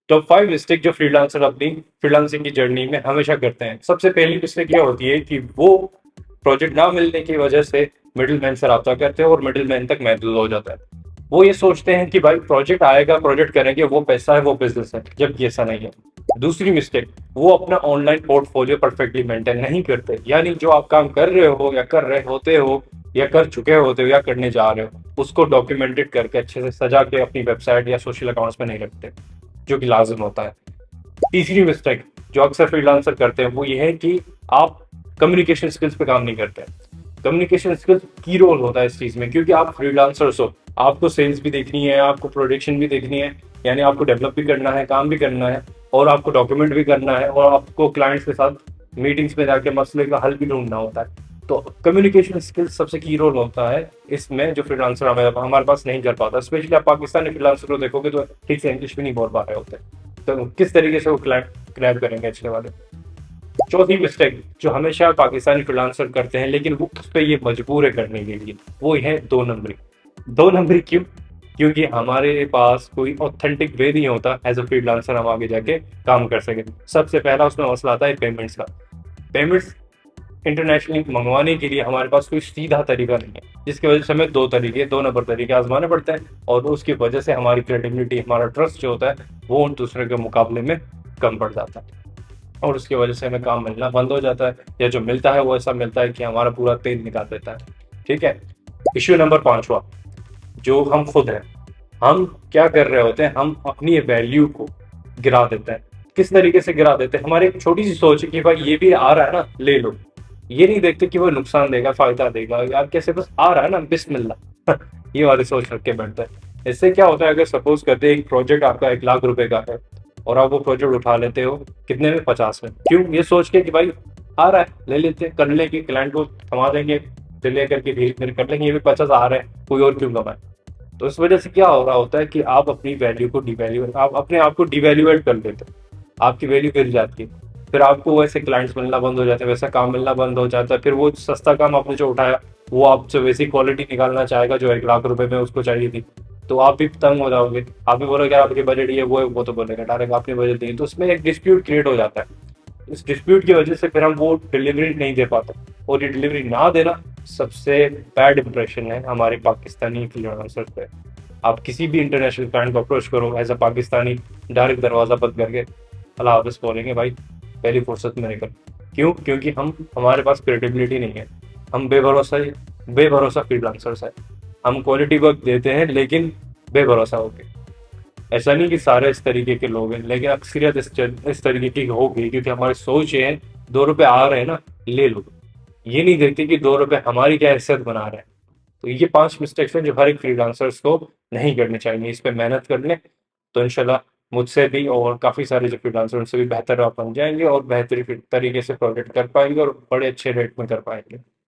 Top 5 mistake जो freelancer अपनी freelancing की जर्नी में हमेशा करते हैं। सबसे पहली मिस्टेक ये होती है कि वो प्रोजेक्ट ना मिलने की वजह से मिडिल मैन से रब्ता करते हैं और मिडिल मैन तक महदूद हो जाता है। वो ये सोचते हैं कि भाई प्रोजेक्ट आएगा, प्रोजेक्ट करेंगे, वो पैसा है, वो बिजनेस है, जबकि ऐसा नहीं है। दूसरी मिस्टेक, वो अपना ऑनलाइन पोर्टफोलियो परफेक्टली मेंटेन नहीं करते। यानी जो आप काम कर रहे हो या कर रहे होते हो या कर चुके होते हो या करने जा रहे हो, उसको डॉक्यूमेंटेड करके अच्छे से सजा के अपनी वेबसाइट या सोशल अकाउंट्स में नहीं रखते, जो कि लाजिम होता है। तीसरी मिस्टेक जो अक्सर फ्रीलांसर करते हैं वो ये है कि आप कम्युनिकेशन स्किल्स पे काम नहीं करते। कम्युनिकेशन स्किल्स की रोल होता है इस चीज में, क्योंकि आप फ्रीलांसर्स हो, आपको सेल्स भी देखनी है, आपको प्रोडक्शन भी देखनी है, यानी आपको डेवलप भी करना है, काम भी करना है, और आपको डॉक्यूमेंट भी करना है, और आपको क्लाइंट्स के साथ मीटिंग्स में जाके मसले का हल भी ढूंढना होता है। तो कम्युनिकेशन स्किल्स सबसे की रोल होता है इसमें, जो फ्रीलांसर हमारे पास नहीं कर पाता। स्पेशली आप पाकिस्तानी फ्रीलांसर को देखोगे तो ठीक से इंग्लिश भी नहीं बोल पा रहे होते, तो किस तरीके से वो क्लाइंट क्रैब करेंगे अच्छे वाले। चौथी मिस्टेक जो हमेशा पाकिस्तानी फ्रीलांसर करते हैं, लेकिन वो उस पर ये मजबूर है करने के लिए, वो है 2 नंबरी। 2 नंबरी क्यों? क्योंकि हमारे पास कोई ऑथेंटिक वे नहीं होता एज अ फ्रीलांसर हम आगे जाके काम कर सके। सबसे पहला उसमें मसला आता है पेमेंट्स का। पेमेंट्स इंटरनेशनली मंगवाने के लिए हमारे पास कोई सीधा तरीका नहीं है, जिसकी वजह से हमें 2 नंबर तरीके आजमाने पड़ते हैं, और उसकी वजह से हमारी क्रेडिबिलिटी, हमारा ट्रस्ट जो होता है वो उन दूसरे के मुकाबले में कम पड़ जाता है, और उसकी वजह से हमें काम मिलना बंद हो जाता है, या जो मिलता है वो ऐसा मिलता है कि हमारा पूरा तेल निकाल देता है। ठीक है। इश्यू नंबर 5वां, जो हम खुद हैं, हम क्या कर रहे होते हैं, हम अपनी वैल्यू को गिरा देते हैं। किस तरीके से गिरा देते हैं? हमारी एक छोटी सी सोच है कि भाई ये भी आ रहा है ना, ले लो। ये नहीं देखते कि वो नुकसान देगा, फायदा देगा, यार कैसे, बस आ रहा है ना, बिस्मिल्लाह ये वाली सोच रख के बैठता है। इससे क्या होता है, अगर सपोज करते हैं एक प्रोजेक्ट आपका 1 लाख रुपए का है, और आप वो प्रोजेक्ट उठा लेते हो कितने में, 50 में। क्यों? ये सोच के कि भाई आ रहा है, ले लेते हैं, कर लेंगे, क्लाइंट को थमा देंगे, डिले करके धीरे धीरे कर लेंगे, ये भी 50 आ रहे हैं, कोई और क्यों कमाए। तो इस वजह से क्या हो रहा होता है कि आप अपनी वैल्यू को डिवैल्यू, आप अपने आप को डिवैल्यूएट कर लेते हो, आपकी वैल्यू गिर जाती है। फिर आपको वैसे क्लाइंट्स मिलना बंद हो जाते हैं, वैसा काम मिलना बंद हो जाता है। फिर वो सस्ता काम आपने जो उठाया, वो आपसे वैसी क्वालिटी निकालना चाहेगा जो 1 लाख रुपए में उसको चाहिए थी, तो आप भी तंग हो जाओगे। आप भी बोलोगे यार आपकी बजट ये वो तो बोलेगा डायरेक्ट आपने बजट दी, तो उसमें एक डिस्प्यूट क्रिएट हो जाता है। इस डिस्प्यूट की वजह से फिर हम वो डिलीवरी नहीं दे पाते, और ये डिलीवरी ना देना सबसे बैड इंप्रेशन है हमारे पाकिस्तानी फ्रीलांसर्स पे। आप किसी भी इंटरनेशनल क्लाइंट को अप्रोच करो एज अ पाकिस्तानी, डायरेक्ट दरवाजा बंद करके अल्लाह हाफिज बोलेंगे भाई, पहली फुर्सत में निकल। क्यों? क्योंकि हम, हमारे पास क्रेडिबिलिटी नहीं है, हम बेभरोसा फ्रीलांसर्स है। हम क्वालिटी वर्क देते हैं लेकिन बेभरोसा होके। ऐसा नहीं कि सारे इस तरीके के लोग हैं, लेकिन अक्सरियत इस तरीके की होगी, क्योंकि हमारी सोच ये है 2 रुपए आ रहे हैं ना, ले लो। ये नहीं देखते कि 2 रुपए हमारी क्या हैसियत बना रहे हैं। तो ये 5 मिस्टेक्स हैं जो हर एक फ्रीलांसर्स को नहीं करनी चाहिए। इस पे मेहनत कर लें तो इंशाल्लाह मुझसे भी और काफ़ी सारे जो फ्रीलांसर उनसे भी बेहतर आप बन जाएंगे, और बेहतरीन तरीके से प्रोजेक्ट कर पाएंगे, और बड़े अच्छे रेट में कर पाएंगे।